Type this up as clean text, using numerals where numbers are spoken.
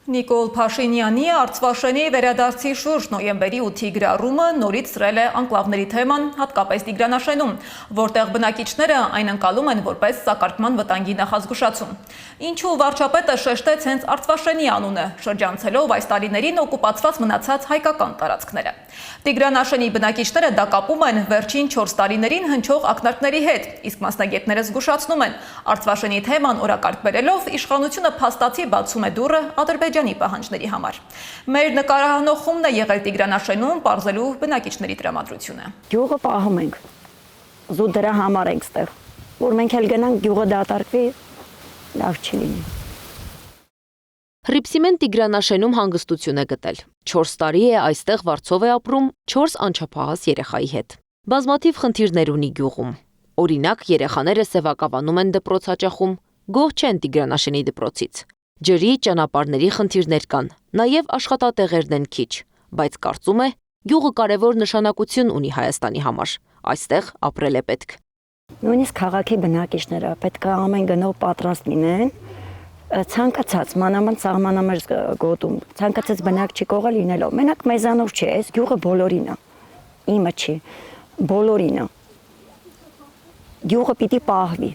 Նիկոլ Փաշինյանի Արցվաշենի վերադարձի շուրջ նոյեմբերի 8-ի գրառումը նորից սրել է անկլավների թեման, հատկապես Տիգրանաշենում, որտեղ բնակիչները այն ընկալում են որպես սակարկման վտանգի նախազգուշացում։ Ինչու վարչապետը շեշտեց հենց Արցվաշենի անունը, շրջանցելով այս տարիներին օկուպացված մնացած հայկական տարածքները։ Տիգրանաշենի բնակիչները դա կապում են վերջին 4 տարիներին հնչող ակնարկների հետ, իսկ մասնագետները զգուշացնում են, Արցվաշենի թեման օրակարգ բերելով իշխանությունը փաստացի բացում է դուռը Ադրբեջանի պահանջների համար։ Մեր նկարահանողումն է եղել Տիգրանաշենում պարզելու բնակիչների տրամադրությունը։ Գյուղը պահում ենք, զու դրա համար ենք ստեղ, որ մենք էլ գնանք գյուղը դատարկվի, լավ չի լինի։ Հռիփսիմեն Տիգրանաշենում հանգստություն է գտել։ 4 տարի է այստեղ վարձով է ապրում 4 անչափահաս երեխայի հետ։ Բազմաթիվ խնդիրներ ունի գյուղում։ Օրինակ, երեխաները սևակավանում են դպրոց հաճախում, գոհ չեն Տիգրանաշենի դպրոցից։ Ջրի, ճանապարհների խնդիրներ կան, նաև աշխատատեղերն են քիչ, բայց կարծում է, գյուղը կարևոր նշանակություն ունի Հայաստանի համար։ Այստեղ ապրել է պետք։ Նույնիսկ քաղաքի բնակիչները պետք է ամեն գնով պատրաստ լինեն, ցանկացած մանավանդ սահմանամերձ գոտում, ցանկացած բնակչի կողը լինելով։ Մենակ մեզանով չէ, այս գյուղը բոլորին է։ Իմը չի, բոլորին է։ Գյուղը պիտի պահվի։